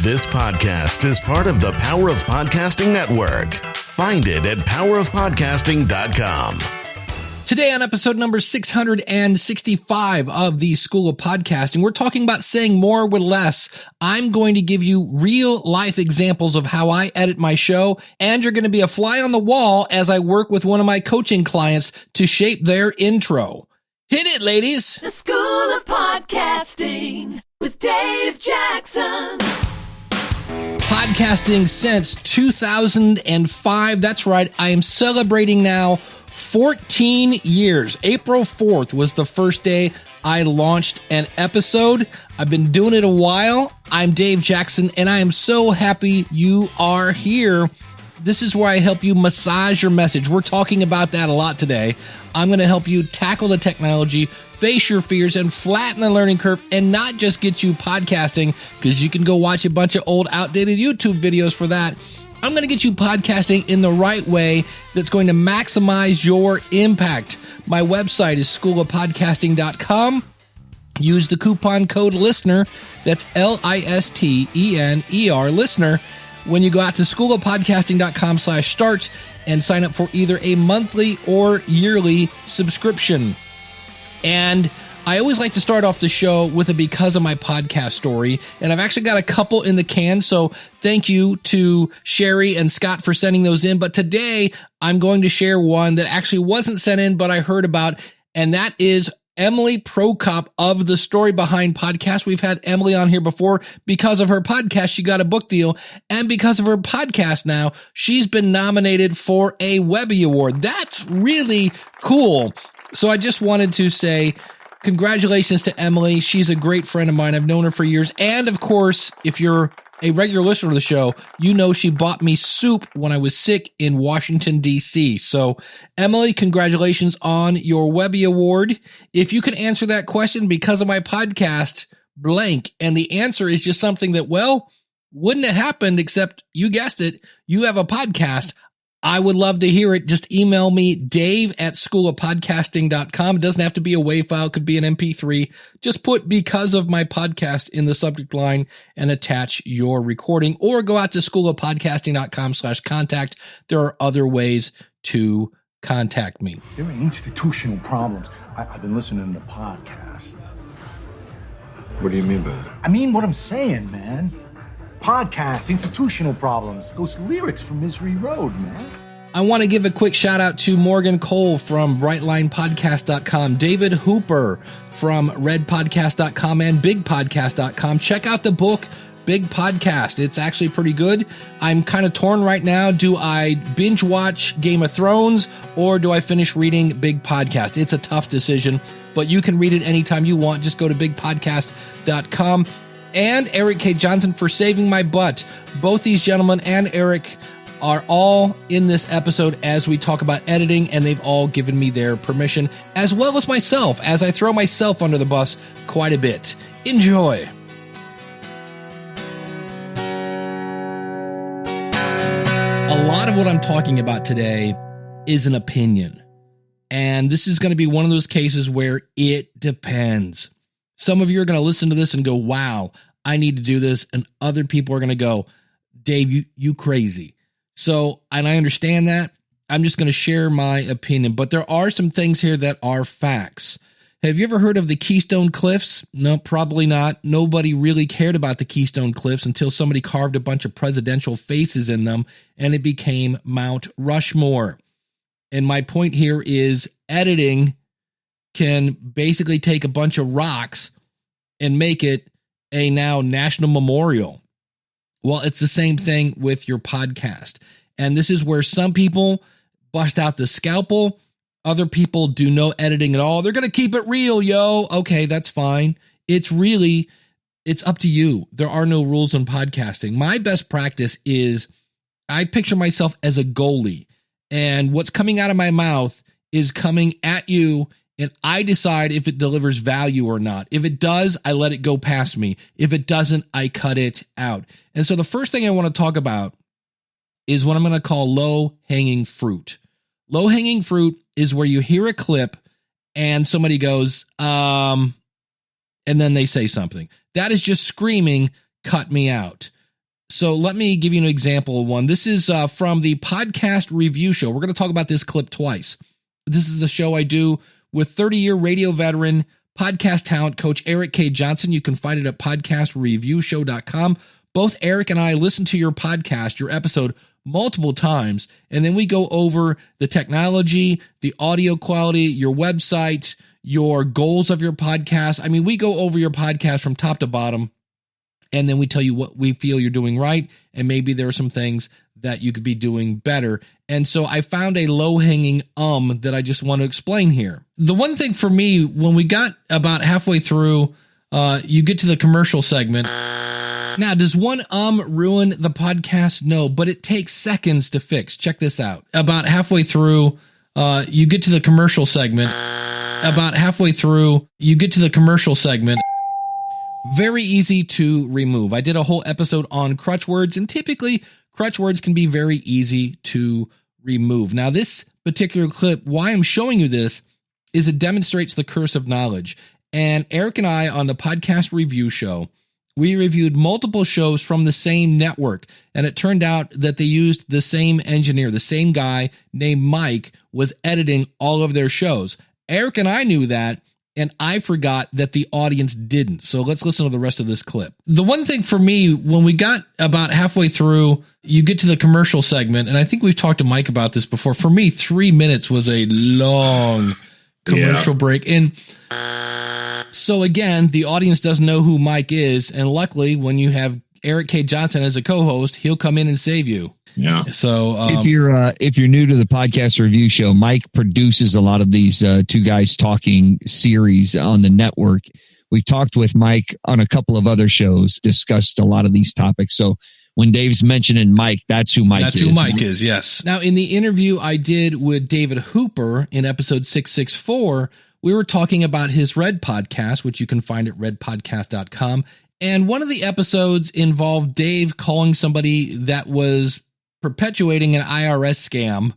This podcast is part of the Power of Podcasting Network. Find it at powerofpodcasting.com. Today on episode number 665 of the School of Podcasting, we're talking about saying more with less. I'm going to give you real life examples of how I edit my show, and you're going to be a fly on the wall as I work with one of my coaching clients to shape their intro. Hit it, ladies. The School of Podcasting with Dave Jackson. Podcasting since 2005. That's right. I am celebrating now 14 years. April 4th was the first day I launched an episode. I've been doing it a while. I'm Dave Jackson, and I am so happy you are here. This is where I help you massage your message. We're talking about that a lot today. I'm going to help you tackle the technology, face your fears, and flatten the learning curve, and not just get you podcasting, because you can go watch a bunch of old, outdated YouTube videos for that. I'm going to get you podcasting in the right way that's going to maximize your impact. My website is schoolofpodcasting.com. Use the coupon code LISTENER. That's LISTENER, listener, when you go out to schoolofpodcasting.com/start and sign up for either a monthly or yearly subscription. And I always like to start off the show with a because of my podcast story, and I've actually got a couple in the can, so thank you to Sherry and Scott for sending those in. But today, I'm going to share one that actually wasn't sent in, but I heard about, and that is Emily Prokop of The Story Behind Podcast. We've had Emily on here before. Because of her podcast, she got a book deal, and because of her podcast now, she's been nominated for a Webby Award. That's really cool. So I just wanted to say congratulations to Emily. She's a great friend of mine. I've known her for years. And of course, if you're a regular listener to the show, you know she bought me soup when I was sick in Washington, D.C. So Emily, congratulations on your Webby Award. If you can answer that question because of my podcast, blank, and the answer is just something that, well, wouldn't have happened except you guessed it, you have a podcast, I would love to hear it. Just email me, dave@schoolofpodcasting.com. It doesn't have to be a WAV file. It could be an MP3. Just put because of my podcast in the subject line and attach your recording, or go out to schoolofpodcasting.com/contact. There are other ways to contact me. There are institutional problems. I've been listening to podcasts. What do you mean by that? I mean what I'm saying, man. Podcast, institutional problems. Those lyrics from Misery Road, man. I want to give a quick shout out to Morgan Cole from BrightlinePodcast.com, David Hooper from RedPodcast.com and BigPodcast.com. Check out the book, Big Podcast. It's actually pretty good. I'm kind of torn right now. Do I binge watch Game of Thrones or do I finish reading Big Podcast? It's a tough decision, but you can read it anytime you want. Just go to BigPodcast.com. And Eric K. Johnson for saving my butt. Both these gentlemen and Eric are all in this episode as we talk about editing, and they've all given me their permission, as well as myself, as I throw myself under the bus quite a bit. Enjoy. A lot of what I'm talking about today is an opinion. And this is going to be one of those cases where it depends. Some of you are going to listen to this and go, wow, I need to do this. And other people are going to go, Dave, you crazy. So, and I understand that. I'm just going to share my opinion. But there are some things here that are facts. Have you ever heard of the Keystone Cliffs? No, probably not. Nobody really cared about the Keystone Cliffs until somebody carved a bunch of presidential faces in them, and it became Mount Rushmore. And my point here is editing can basically take a bunch of rocks and make it a now national memorial. Well, it's the same thing with your podcast. And this is where some people bust out the scalpel. Other people do no editing at all. They're going to keep it real, yo. Okay, that's fine. It's up to you. There are no rules in podcasting. My best practice is I picture myself as a goalie, and what's coming out of my mouth is coming at you, and I decide if it delivers value or not. If it does, I let it go past me. If it doesn't, I cut it out. And so the first thing I want to talk about is what I'm going to call low-hanging fruit. Low-hanging fruit is where you hear a clip and somebody goes, and then they say something. That is just screaming, cut me out. So let me give you an example of one. This is from the podcast review show. We're going to talk about this clip twice. This is a show I do with 30-year radio veteran, podcast talent coach Eric K. Johnson. You can find it at podcastreviewshow.com. Both Eric and I listen to your podcast, your episode, multiple times, and then we go over the technology, the audio quality, your website, your goals of your podcast. I mean, we go over your podcast from top to bottom, and then we tell you what we feel you're doing right, and maybe there are some things that you could be doing better. And so I found a low-hanging that I just want to explain here. The one thing for me, when we got about halfway through, you get to the commercial segment. Now, does one ruin the podcast? No, but it takes seconds to fix. Check this out. About halfway through, you get to the commercial segment. About halfway through, you get to the commercial segment. Very easy to remove. I did a whole episode on crutch words, and typically crutch words can be very easy to remove. Now, this particular clip, why I'm showing you this is it demonstrates the curse of knowledge. And Eric and I on the podcast review show, we reviewed multiple shows from the same network, and it turned out that they used the same engineer, the same guy named Mike was editing all of their shows. Eric and I knew that, and I forgot that the audience didn't. So let's listen to the rest of this clip. The one thing for me, when we got about halfway through, you get to the commercial segment, and I think we've talked to Mike about this before. For me, 3 minutes was a long commercial break. And so again, the audience doesn't know who Mike is. And luckily, when you have Eric K. Johnson as a co-host, he'll come in and save you. Yeah. So if you're new to the podcast review show, Mike produces a lot of these two guys talking series on the network. We've talked with Mike on a couple of other shows, discussed a lot of these topics. So when Dave's mentioning Mike, that's who Mike is. That's who Mike is, yes. Now, in the interview I did with David Hooper in episode 664, we were talking about his Red podcast, which you can find at redpodcast.com. And one of the episodes involved Dave calling somebody that was perpetuating an IRS scam,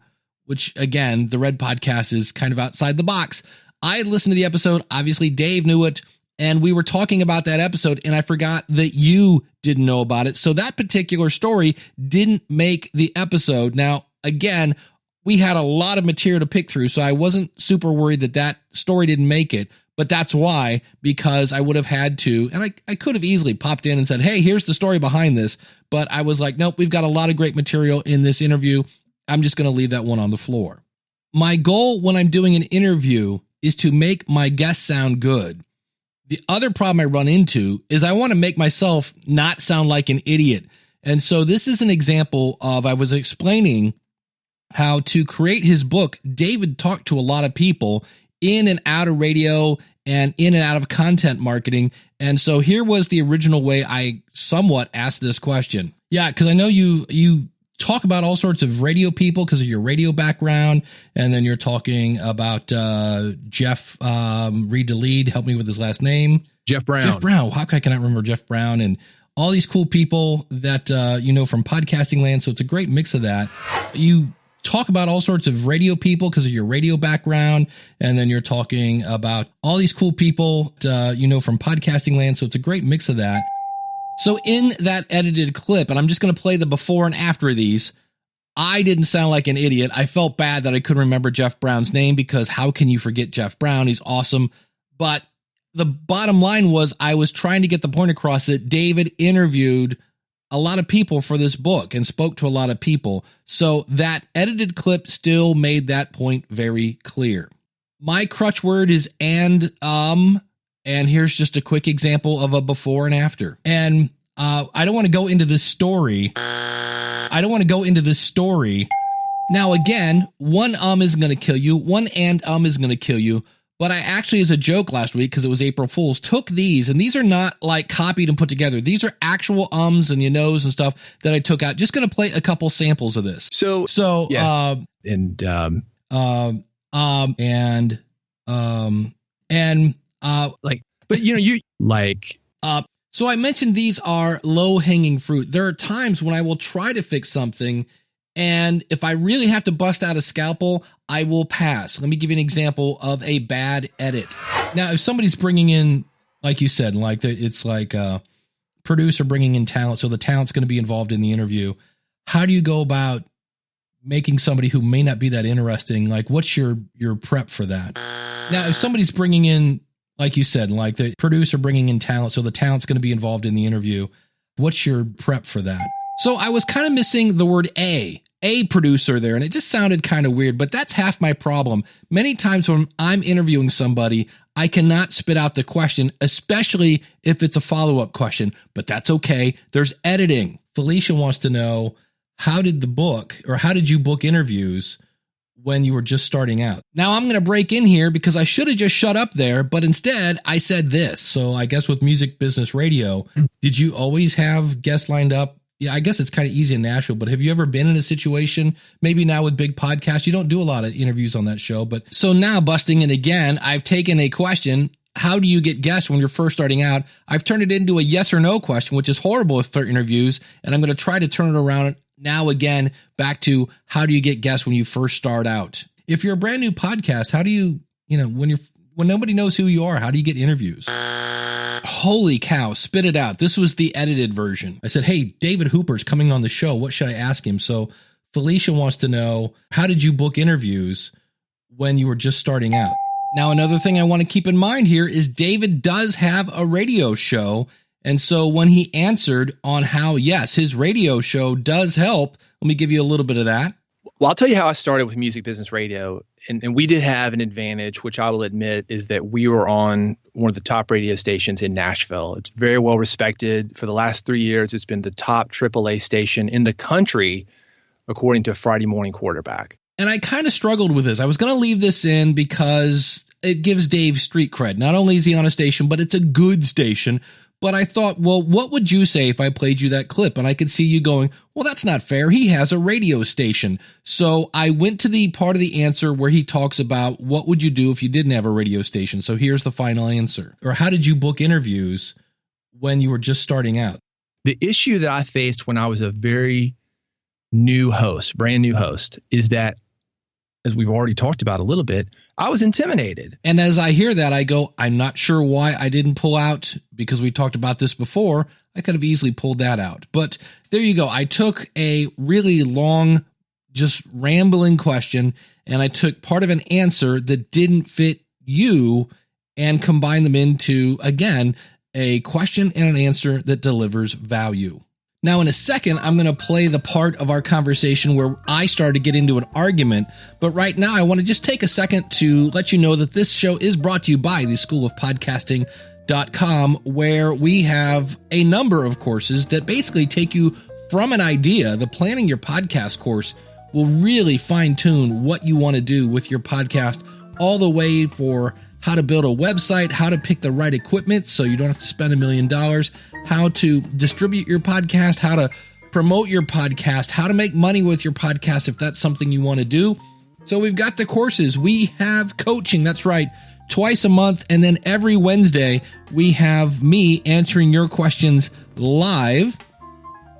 which, again, the Red podcast is kind of outside the box. I had listened to the episode. Obviously, Dave knew it. And we were talking about that episode, and I forgot that you didn't know about it. So that particular story didn't make the episode. Now, again, we had a lot of material to pick through, so I wasn't super worried that that story didn't make it. But that's why, because I would have had to, and I could have easily popped in and said, hey, here's the story behind this. But I was like, nope, we've got a lot of great material in this interview. I'm just going to leave that one on the floor. My goal when I'm doing an interview is to make my guests sound good. The other problem I run into is I want to make myself not sound like an idiot. And so this is an example of, I was explaining how to create his book. David talked to a lot of people in and out of radio and in and out of content marketing. And so here was the original way I somewhat asked this question. Yeah, because I know you talk about all sorts of radio people because of your radio background. And then you're talking about Jeff, read the lead, help me with his last name. Jeff Brown. Jeff Brown. How can I not remember Jeff Brown? And all these cool people that, you know, from podcasting land. So it's a great mix of that. You talk about all sorts of radio people because of your radio background. And then you're talking about all these cool people, you know, from podcasting land. So it's a great mix of that. So in that edited clip, and I'm just going to play the before and after of these, I didn't sound like an idiot. I felt bad that I couldn't remember Jeff Brown's name because how can you forget Jeff Brown? He's awesome. But the bottom line was I was trying to get the point across that David interviewed a lot of people for this book and spoke to a lot of people. So that edited clip still made that point very clear. My crutch word is and here's just a quick example of a before and after. And I don't want to go into this story. Now, again, one isn't going to kill you. One and is going to kill you. But I actually, as a joke last week, because it was April Fool's, took these, and these are not like copied and put together. These are actual ums and and stuff that I took out. Just going to play a couple samples of this. So yeah. So I mentioned these are low hanging fruit. There are times when I will try to fix something, and if I really have to bust out a scalpel, I will pass. Let me give you an example of a bad edit. Now, if somebody's bringing in, like you said, like it's like producer bringing in talent, so the talent's going to be involved in the interview. How do you go about making somebody who may not be that interesting? Like, what's your prep for that? Now, if somebody's bringing in, like you said, like the producer bringing in talent, so the talent's going to be involved in the interview, what's your prep for that? So I was kind of missing the word a producer there, and it just sounded kind of weird, but that's half my problem. Many times when I'm interviewing somebody, I cannot spit out the question, especially if it's a follow-up question, but that's okay. There's editing. Felicia wants to know, how did you book interviews when you were just starting out? Now I'm going to break in here because I should have just shut up there, but instead I said this. So I guess with Music Business Radio, did you always have guests lined up? Yeah, I guess it's kind of easy in Nashville, but have you ever been in a situation, maybe now with big podcasts, you don't do a lot of interviews on that show, but so now busting in again, I've taken a question, how do you get guests when you're first starting out? I've turned it into a yes or no question, which is horrible with Interviews, and I'm going to try to turn it around now again back to how do you get guests when you first start out? If you're a brand new podcast, how do you when nobody knows who you are, how do you get interviews? Holy cow, spit it out. This was the edited version. I said, hey, David Hooper's coming on the show. What should I ask him? So Felicia wants to know, how did you book interviews when you were just starting out? Now, another thing I want to keep in mind here is David does have a radio show. And so when he answered on how, yes, his radio show does help, let me give you a little bit of that. Well, I'll tell you how I started with Music Business Radio. And we did have an advantage, which I will admit is that we were on one of the top radio stations in Nashville. It's very well respected. For the last 3 years, it's been the top AAA station in the country, according to Friday Morning Quarterback. And I kind of struggled with this. I was going to leave this in because it gives Dave street cred. Not only is he on a station, but it's a good station. But I thought, well, what would you say if I played you that clip? And I could see you going, well, that's not fair. He has a radio station. So I went to the part of the answer where he talks about what would you do if you didn't have a radio station? So here's the final answer. Or how did you book interviews when you were just starting out? The issue that I faced when I was a very new host, brand new host, is that, as we've already talked about a little bit, I was intimidated. And as I hear that, I go, I'm not sure why I didn't pull out, because we talked about this before. I could have easily pulled that out. But there you go. I took a really long, just rambling question, and I took part of an answer that didn't fit you and combined them into, again, a question and an answer that delivers value. Now, in a second, I'm going to play the part of our conversation where I started to get into an argument. But right now, I want to just take a second to let you know that this show is brought to you by the School of Podcasting.com, where we have a number of courses that basically take you from an idea. The Planning Your Podcast course will really fine tune what you want to do with your podcast, all the way for how to build a website, how to pick the right equipment so you don't have to spend $1 million, how to distribute your podcast, how to promote your podcast, how to make money with your podcast if that's something you want to do. So we've got the courses. We have coaching. That's right. Twice a month. And then every Wednesday, we have me answering your questions live.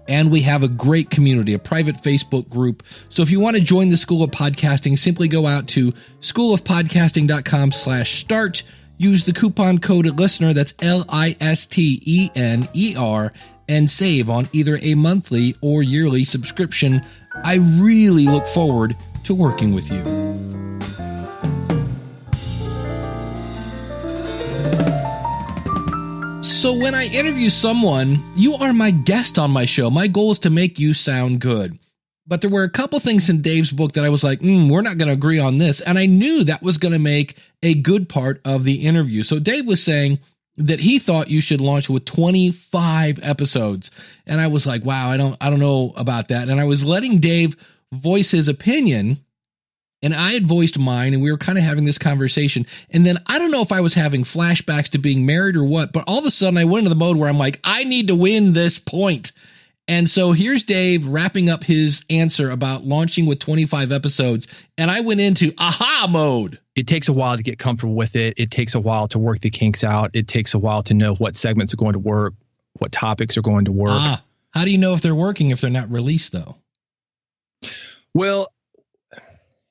And we have a great community, a private Facebook group. So if you want to join the School of Podcasting, simply go out to schoolofpodcasting.com/start. Use the coupon code LISTENER, that's LISTENER, and save on either a monthly or yearly subscription. I really look forward to working with you. So when I interview someone, you are my guest on my show. My goal is to make you sound good. But there were a couple things in Dave's book that I was like, we're not going to agree on this. And I knew that was going to make a good part of the interview. So Dave was saying that he thought you should launch with 25 episodes. And I was like, wow, I don't know about that. And I was letting Dave voice his opinion. And I had voiced mine, and we were kind of having this conversation. And then I don't know if I was having flashbacks to being married or what, but all of a sudden I went into the mode where I'm like, I need to win this point. And so here's Dave wrapping up his answer about launching with 25 episodes. And I went into aha mode. It takes a while to get comfortable with it. It takes a while to work the kinks out. It takes a while to know what segments are going to work, what topics are going to work. How do you know if they're working if they're not released, though? Well,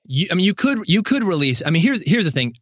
you could release. I mean, here's the thing.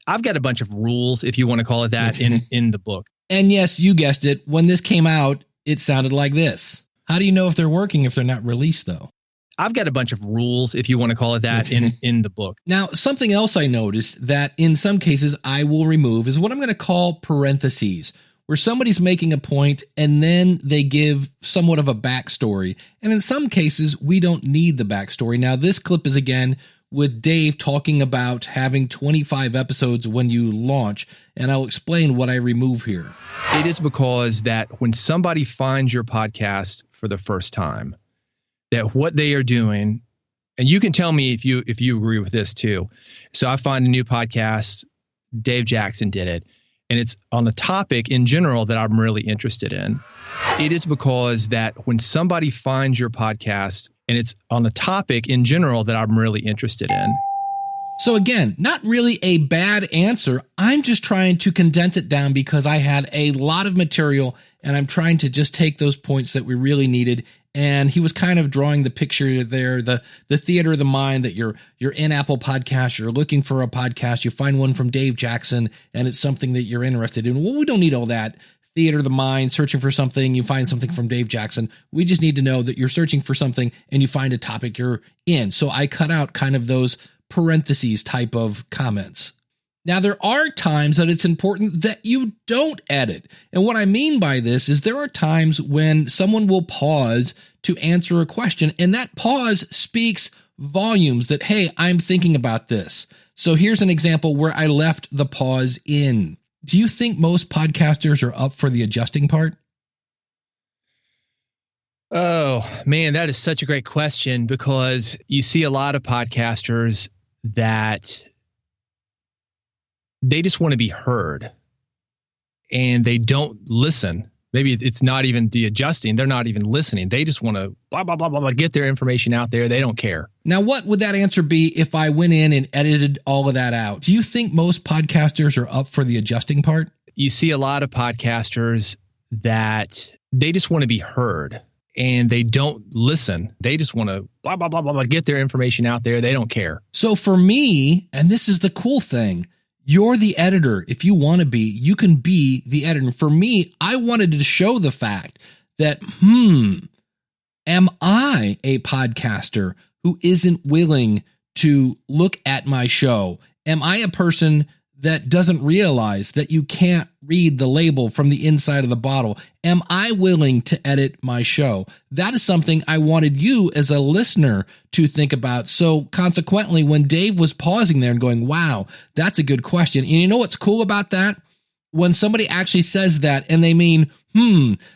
I've got a bunch of rules, if you want to call it that, in the book. And yes, you guessed it. When this came out, It sounded like this. How do you know if they're working if they're not released, though? I've got a bunch of rules, if you want to call it that, in the book. Now, something else I noticed that in some cases I will remove is what I'm going to call parentheses, where somebody's making a point and then they give somewhat of a backstory. And in some cases, we don't need the backstory. Now, this clip is again with Dave talking about having 25 episodes when you launch, and I'll explain what I remove here. It is because that when somebody finds your podcast for the first time, that what they are doing, and you can tell me if you agree with this too. So I find a new podcast, Dave Jackson did it, and it's on a topic in general that I'm really interested in. It is because that when somebody finds your podcast and it's on a topic in general that I'm really interested in. So again, not really a bad answer. I'm just trying to condense it down because I had a lot of material and I'm trying to just take those points that we really needed. And he was kind of drawing the picture there, the theater of the mind, that you're in Apple Podcasts, you're looking for a podcast, you find one from Dave Jackson, and it's something that you're interested in. Well, we don't need all that theater of the mind, searching for something, you find something from Dave Jackson. We just need to know that you're searching for something and you find a topic you're in. So I cut out kind of those parentheses type of comments. Now, there are times that it's important that you don't edit. And what I mean by this is there are times when someone will pause to answer a question, and that pause speaks volumes that, hey, I'm thinking about this. So here's an example where I left the pause in. Do you think most podcasters are up for the adjusting part? Oh, man, that is such a great question, because you see a lot of podcasters that they just want to be heard and they don't listen. Maybe it's not even the adjusting. They're not even listening. They just want to blah, blah, blah, blah, blah, get their information out there. They don't care. Now, what would that answer be if I went in and edited all of that out? Do you think most podcasters are up for the adjusting part? You see a lot of podcasters that they just want to be heard and they don't listen. They just want to blah, blah, blah, blah, blah, get their information out there. They don't care. So for me, and this is the cool thing, you're the editor. If you want to be, you can be the editor. For me, I wanted to show the fact that, am I a podcaster who isn't willing to look at my show? Am I a person that doesn't realize that you can't read the label from the inside of the bottle? Am I willing to edit my show? That is something I wanted you as a listener to think about. So consequently, when Dave was pausing there and going, wow, that's a good question. And you know what's cool about that? When somebody actually says that and they mean,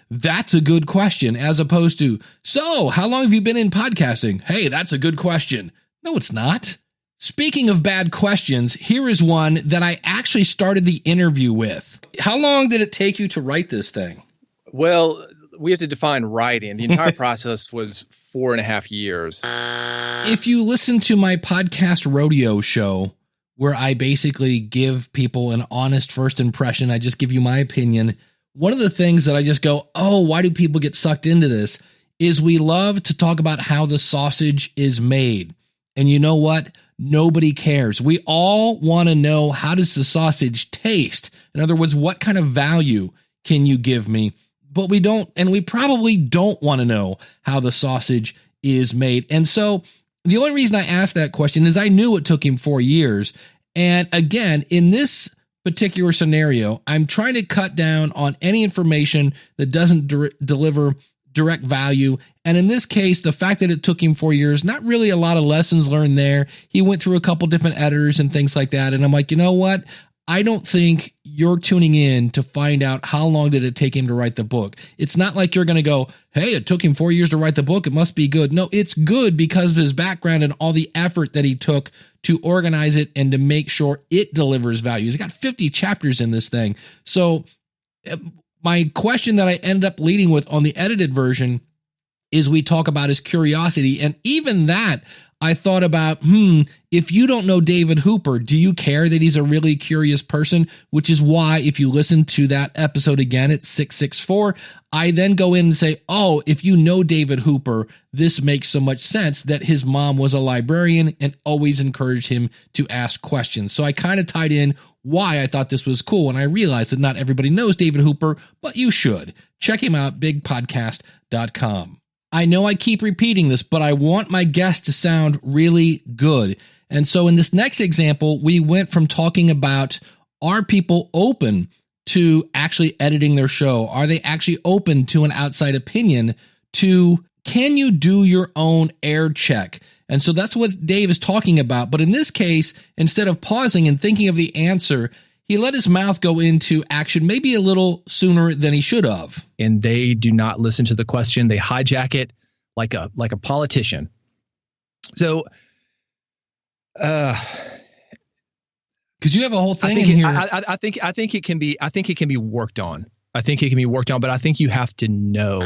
that's a good question, as opposed to, so how long have you been in podcasting? Hey, that's a good question. No, it's not. Speaking of bad questions, here is one that I actually started the interview with. How long did it take you to write this thing? Well, we have to define writing. The entire process was 4.5 years. If you listen to my podcast rodeo show, where I basically give people an honest first impression, I just give you my opinion. One of the things that I just go, oh, why do people get sucked into this? Is we love to talk about how the sausage is made. And you know what? Nobody cares. We all want to know, how does the sausage taste? In other words, what kind of value can you give me? But we don't, and we probably don't want to know how the sausage is made. And so the only reason I asked that question is I knew it took him 4 years. And again, in this particular scenario, I'm trying to cut down on any information that doesn't deliver direct value. And in this case, the fact that it took him 4 years, not really a lot of lessons learned there. He went through a couple different editors and things like that. And I'm like, you know what? I don't think you're tuning in to find out how long did it take him to write the book. It's not like you're going to go, hey, it took him 4 years to write the book, it must be good. No, it's good because of his background and all the effort that he took to organize it and to make sure it delivers value. He's got 50 chapters in this thing. So my question that I ended up leading with on the edited version is we talk about his curiosity. And even that, I thought about, if you don't know David Hooper, do you care that he's a really curious person? Which is why if you listen to that episode again, it's 664, I then go in and say, oh, if you know David Hooper, this makes so much sense that his mom was a librarian and always encouraged him to ask questions. So I kind of tied in why I thought this was cool. And I realized that not everybody knows David Hooper, but you should. check him out, bigpodcast.com. I know I keep repeating this, but I want my guests to sound really good. And so in this next example, we went from talking about, are people open to actually editing their show? Are they actually open to an outside opinion? To, can you do your own air check? And so that's what Dave is talking about. But in this case, instead of pausing and thinking of the answer, he let his mouth go into action maybe a little sooner than he should have. And they do not listen to the question. They hijack it like a politician. So, because you have a whole thing in here. I think it can be worked on. I think it can be worked on, but I think you have to know.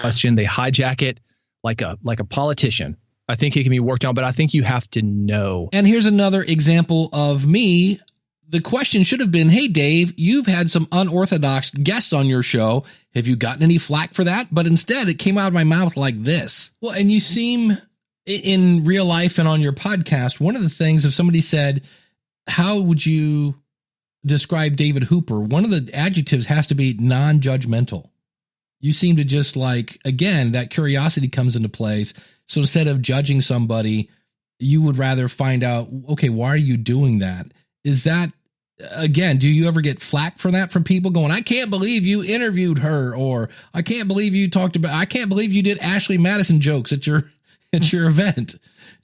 Question. They hijack it like a politician. I think it can be worked on, but I think you have to know. And here's another example of me. The question should have been, hey, Dave, you've had some unorthodox guests on your show. Have you gotten any flack for that? But instead, it came out of my mouth like this. Well, and you seem in real life and on your podcast, one of the things, if somebody said, how would you describe David Hooper? One of the adjectives has to be non-judgmental. You seem to just like, again, that curiosity comes into place. So instead of judging somebody, you would rather find out, okay, why are you doing that? Is that, again, do you ever get flack for that from people going, I can't believe you interviewed her, or I can't believe you talked about, I can't believe you did Ashley Madison jokes at your event.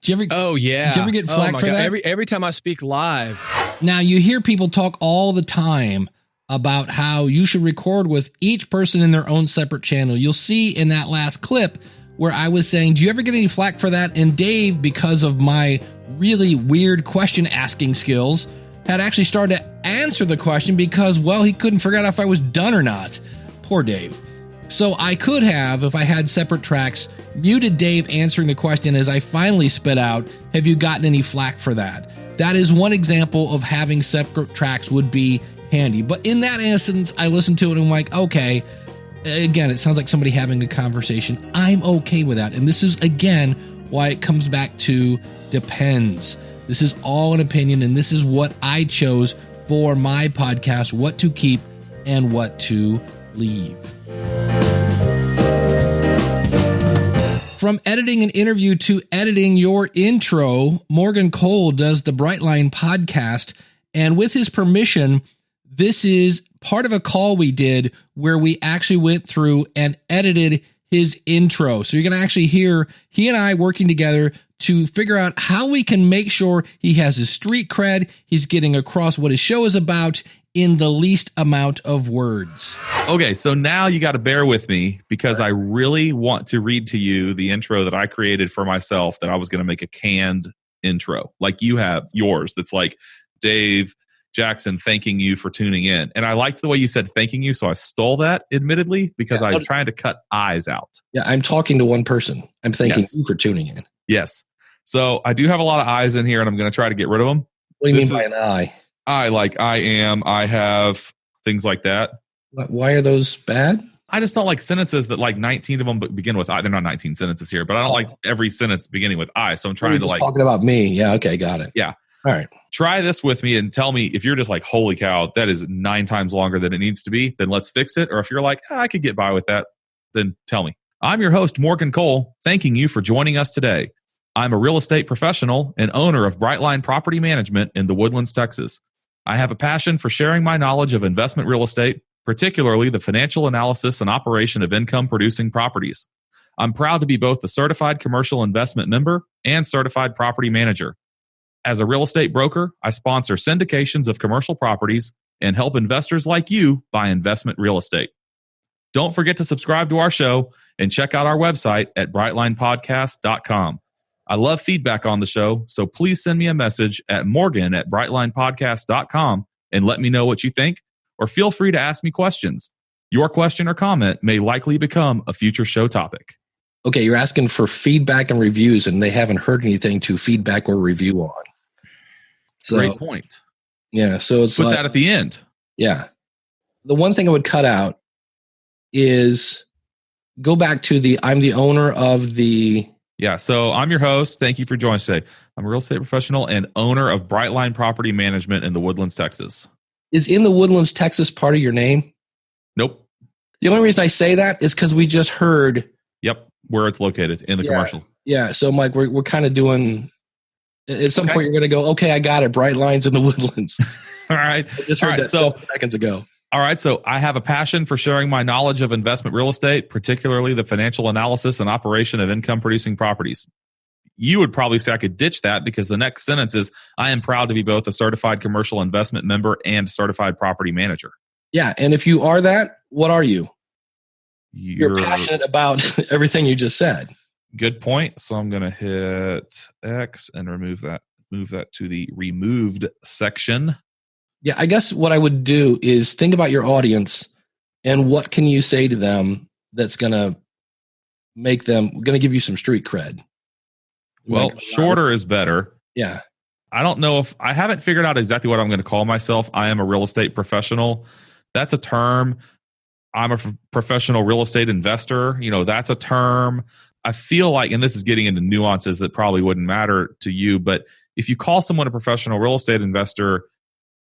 Did you ever, oh yeah. Did you ever get flack for that? Every time I speak live. Now you hear people talk all the time about how you should record with each person in their own separate channel. You'll see in that last clip where I was saying, do you ever get any flack for that? And Dave, because of my really weird question asking skills, had actually started to answer the question because, well, he couldn't figure out if I was done or not. Poor Dave. So I could have, if I had separate tracks, muted Dave answering the question as I finally spit out, have you gotten any flack for that? That is one example of having separate tracks would be handy. But in that instance, I listened to it and I'm like, okay, again, it sounds like somebody having a conversation. I'm okay with that. And this is, again, why it comes back to depends. This is all an opinion, and this is what I chose for my podcast, what to keep and what to leave. From editing an interview to editing your intro, Morgan Cole does the Brightline Podcast, and with his permission, this is part of a call we did where we actually went through and edited his intro. So you're going to actually hear he and I working together to figure out how we can make sure he has his street cred, he's getting across what his show is about in the least amount of words. Okay, so now you got to bear with me because I really want to read to you the intro that I created for myself that I was going to make a canned intro. Like you have yours that's like, Dave Jackson, thanking you for tuning in. And I liked the way you said thanking you, so I stole that, admittedly, because I'm trying to cut eyes out. Yeah, I'm talking to one person. I'm thanking you for tuning in. Yes. So I do have a lot of eyes in here, and I'm going to try to get rid of them. What do you mean by an eye? I like I am, I have, things like that. Why are those bad? I just don't like sentences that like 19 of them begin with I. They're not 19 sentences here, but I don't like every sentence beginning with I. So I'm trying to like talking about me. Yeah. Okay. Got it. Yeah. All right. Try this with me and tell me if you're just like, holy cow, that is 9 times longer than it needs to be. Then let's fix it. Or if you're like, I could get by with that, then tell me. I'm your host, Morgan Cole, thanking you for joining us today. I'm a real estate professional and owner of Brightline Property Management in the Woodlands, Texas. I have a passion for sharing my knowledge of investment real estate, particularly the financial analysis and operation of income-producing properties. I'm proud to be both the Certified Commercial Investment Member and Certified Property Manager. As a real estate broker, I sponsor syndications of commercial properties and help investors like you buy investment real estate. Don't forget to subscribe to our show and check out our website at brightlinepodcast.com. I love feedback on the show, so please send me a message at morgan@brightlinepodcast.com and let me know what you think, or feel free to ask me questions. Your question or comment may likely become a future show topic. Okay, you're asking for feedback and reviews, and they haven't heard anything to feedback or review on. So, great point. Yeah, so it's put that at the end. Yeah. The one thing I would cut out is go back to I'm the owner of the... Yeah, so I'm your host. Thank you for joining us today. I'm a real estate professional and owner of Brightline Property Management in the Woodlands, Texas. Is in the Woodlands, Texas part of your name? Nope. The only reason I say that is because we just heard. Yep, where it's located in the commercial. Yeah, so Mike, we're kind of doing. At some point, you're going to go, okay, I got it. Brightline's in the Woodlands. All right. I just heard that 7 seconds ago. All right. So I have a passion for sharing my knowledge of investment real estate, particularly the financial analysis and operation of income producing properties. You would probably say I could ditch that because the next sentence is, I am proud to be both a certified commercial investment member and certified property manager. Yeah. And if you are that, what are you? You're passionate about everything you just said. Good point. So I'm going to hit X and remove that. Move that to the removed section. Yeah, I guess what I would do is think about your audience and what can you say to them that's going to make them, going to give you some street cred. Well, shorter is better. Yeah. I don't know if I haven't figured out exactly what I'm going to call myself. I am a real estate professional. That's a term. I'm a professional real estate investor. That's a term. I feel like, and this is getting into nuances that probably wouldn't matter to you, but if you call someone a professional real estate investor,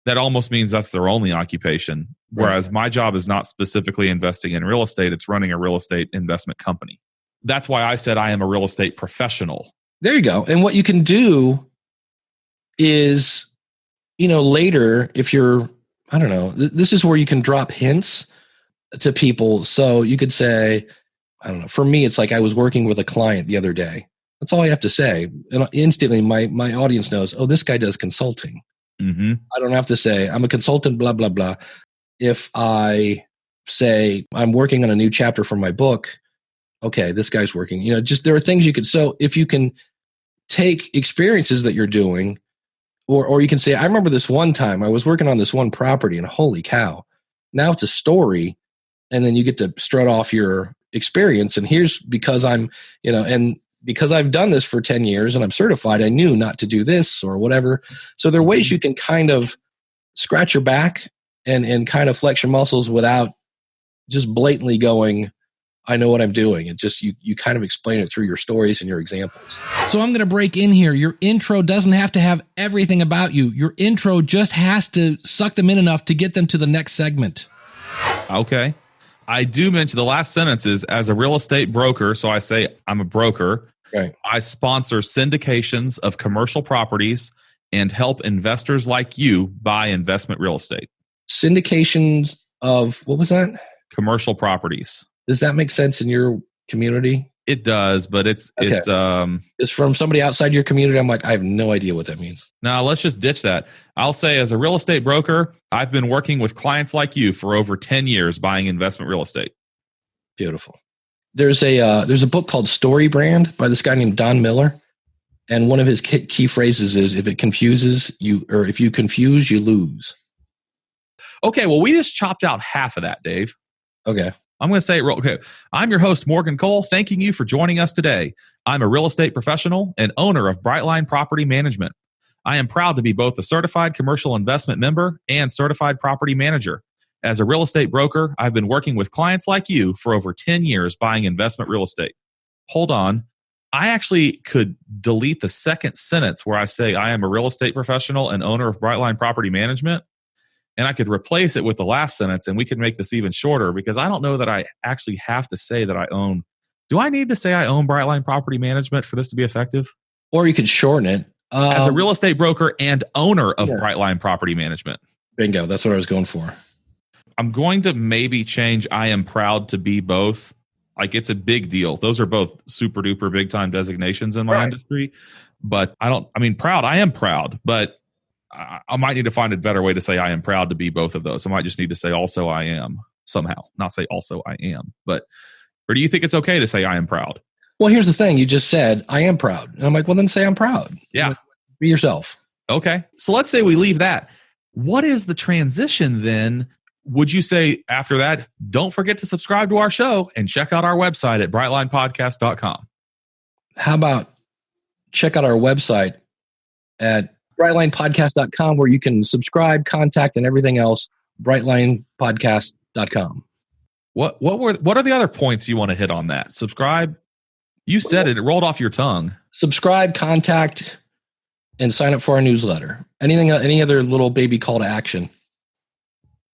that almost means that's their only occupation. Whereas my job is not specifically investing in real estate, it's running a real estate investment company. That's why I said I am a real estate professional. There you go. And what you can do is, later, if you're, I don't know, this is where you can drop hints to people. So you could say, I don't know, for me, it's like I was working with a client the other day. That's all I have to say. And instantly my audience knows, oh, this guy does consulting. Mm-hmm. I don't have to say, I'm a consultant, blah, blah, blah. If I say, I'm working on a new chapter for my book, okay, this guy's working. Just there are things you could, so if you can take experiences that you're doing, or you can say, I remember this one time I was working on this one property and holy cow, now it's a story. And then you get to strut off your experience. And here's because I'm, and because I've done this for 10 years and I'm certified, I knew not to do this or whatever. So there are ways you can kind of scratch your back and kind of flex your muscles without just blatantly going, I know what I'm doing. It just, you kind of explain it through your stories and your examples. So I'm going to break in here. Your intro doesn't have to have everything about you. Your intro just has to suck them in enough to get them to the next segment. Okay. I do mention the last sentence is, as a real estate broker, so I say I'm a broker. Right. I sponsor syndications of commercial properties and help investors like you buy investment real estate. Syndications of, what was that? Commercial properties. Does that make sense in your community? It does, but it's from somebody outside your community. I'm like, I have no idea what that means. Now, let's just ditch that. I'll say, as a real estate broker, I've been working with clients like you for over 10 years buying investment real estate. Beautiful. There's a book called Story Brand by this guy named Don Miller. And one of his key phrases is, if it confuses you, or if you confuse, you lose. Okay, well, we just chopped out half of that, Dave. Okay. I'm going to say it real quick. I'm your host, Morgan Cole, thanking you for joining us today. I'm a real estate professional and owner of Brightline Property Management. I am proud to be both a certified commercial investment member and certified property manager. As a real estate broker, I've been working with clients like you for over 10 years buying investment real estate. Hold on. I actually could delete the second sentence where I say I am a real estate professional and owner of Brightline Property Management. And I could replace it with the last sentence, and we could make this even shorter, because I don't know that I actually have to say that I own. Do I need to say I own Brightline Property Management for this to be effective? Or you could shorten it. As a real estate broker and owner of Brightline Property Management. Bingo. That's what I was going for. I'm going to maybe change I am proud to be both. Like, it's a big deal. Those are both super duper big time designations in my industry. But proud. I am proud, but I might need to find a better way to say I am proud to be both of those. I might just need to say also I am somehow, not say also I am. Or do you think it's okay to say I am proud? Well, here's the thing. You just said I am proud. And I'm like, well, then say I'm proud. Yeah. Be yourself. Okay. So let's say we leave that. What is the transition then? Would you say after that, don't forget to subscribe to our show and check out our website at brightlinepodcast.com? How about check out our website at brightlinepodcast.com, where you can subscribe, contact, and everything else. brightlinepodcast.com. What are the other points you want to hit on that? Subscribe. You said it rolled off your tongue. Subscribe, contact, and sign up for our newsletter. Any other little baby call to action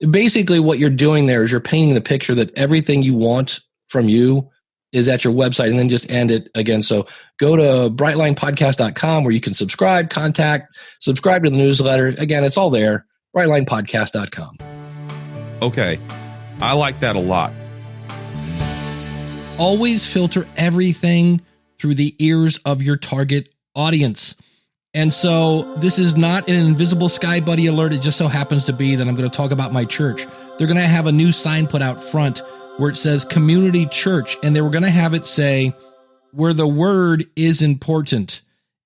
Basically what you're doing there is you're painting the picture that everything you want from you is at your website, and then just end it again. So go to brightlinepodcast.com where you can subscribe to the newsletter. Again, it's all there, brightlinepodcast.com. Okay. I like that a lot. Always filter everything through the ears of your target audience. And so this is not an invisible Sky Buddy alert. It just so happens to be that I'm going to talk about my church. They're going to have a new sign put out front where it says Community Church, and they were going to have it say where the word is important.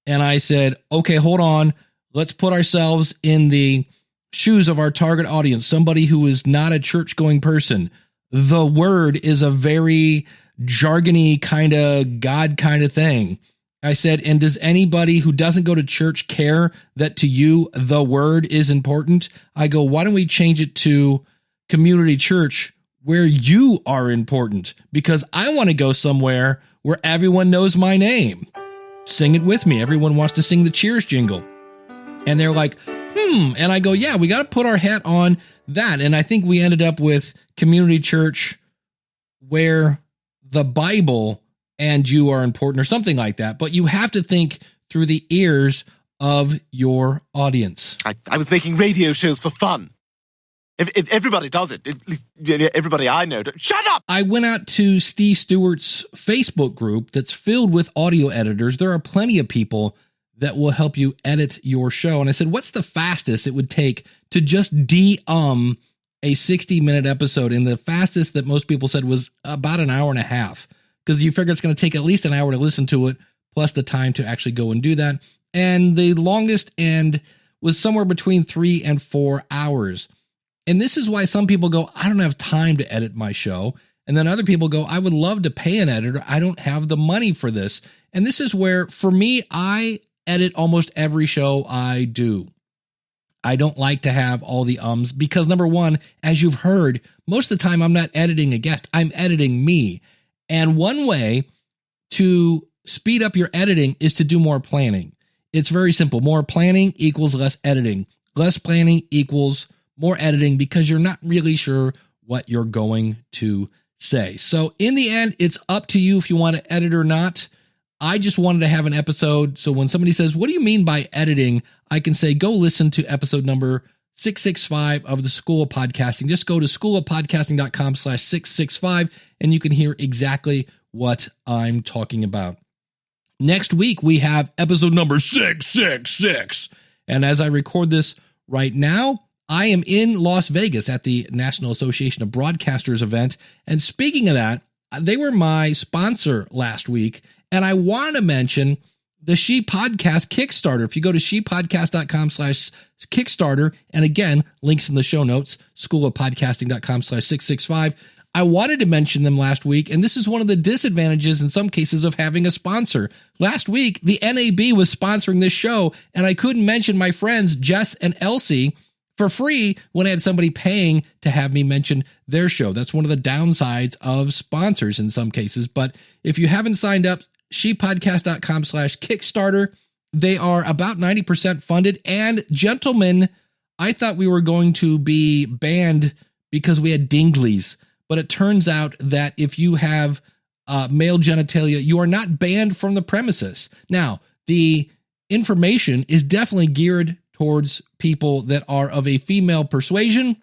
And I said, okay, hold on. Let's put ourselves in the shoes of our target audience, somebody who is not a church-going person. The word is a very jargony kind of God kind of thing. I said, and does anybody who doesn't go to church care that to you the word is important? I go, why don't we change it to Community Church where you are important? Because I want to go somewhere where everyone knows my name. Sing it with me. Everyone wants to sing the Cheers jingle. And they're like, And I go, yeah, we got to put our hat on that. And I think we ended up with Community Church where the Bible and you are important, or something like that. But you have to think through the ears of your audience. I was making radio shows for fun. If everybody does it, at least everybody I know, shut up! I went out to Steve Stewart's Facebook group that's filled with audio editors. There are plenty of people that will help you edit your show. And I said, what's the fastest it would take to just a 60-minute episode? And the fastest that most people said was about an hour and a half, because you figure it's going to take at least an hour to listen to it, plus the time to actually go and do that. And the longest end was somewhere between 3 and 4 hours. And this is why some people go, I don't have time to edit my show. And then other people go, I would love to pay an editor. I don't have the money for this. And this is where, for me, I edit almost every show I do. I don't like to have all the ums because, number one, as you've heard, most of the time I'm not editing a guest. I'm editing me. And one way to speed up your editing is to do more planning. It's very simple. More planning equals less editing. Less planning equals more editing because you're not really sure what you're going to say. So in the end, it's up to you if you want to edit or not. I just wanted to have an episode. So when somebody says, what do you mean by editing? I can say, go listen to episode number 665 of the School of Podcasting. Just go to schoolofpodcasting.com/665 and you can hear exactly what I'm talking about. Next week, we have episode number 666. And as I record this right now, I am in Las Vegas at the National Association of Broadcasters event. And speaking of that, they were my sponsor last week. And I want to mention the She Podcast Kickstarter. If you go to shepodcast.com/Kickstarter, and again, links in the show notes, schoolofpodcasting.com/665. I wanted to mention them last week, and this is one of the disadvantages in some cases of having a sponsor. Last week, the NAB was sponsoring this show, and I couldn't mention my friends Jess and Elsie for free when I had somebody paying to have me mention their show. That's one of the downsides of sponsors in some cases. But if you haven't signed up, shepodcast.com/Kickstarter. They are about 90% funded. And gentlemen, I thought we were going to be banned because we had dinglies. But it turns out that if you have male genitalia, you are not banned from the premises. Now, the information is definitely geared towards people that are of a female persuasion,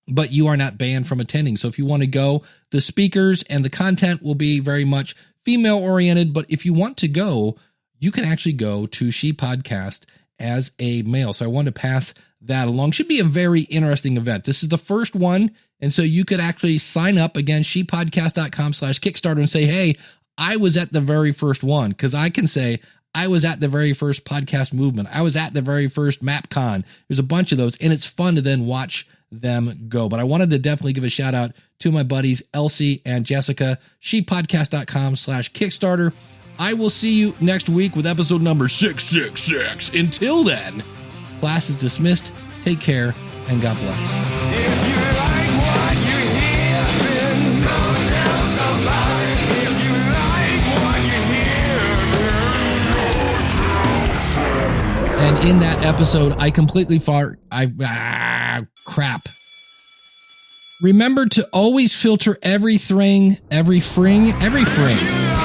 but you are not banned from attending. So if you want to go, the speakers and the content will be very much female oriented. But if you want to go, you can actually go to She Podcast as a male. So I wanted to pass that along. Should be a very interesting event. This is the first one. And so you could actually sign up again, shepodcast.com/Kickstarter and say, hey, I was at the very first one. Cause I can say I was at the very first podcast movement. I was at the very first MapCon. There's a bunch of those and it's fun to then watch them go. But I wanted to definitely give a shout out to my buddies, Elsie and Jessica, shepodcast.com/Kickstarter. I will see you next week with episode number 666. Until then, class is dismissed. Take care and God bless. If you like what you hear, then go tell somebody. If you like what you hear, then go tell somebody. And in that episode, I completely crap. Remember to always filter every fring.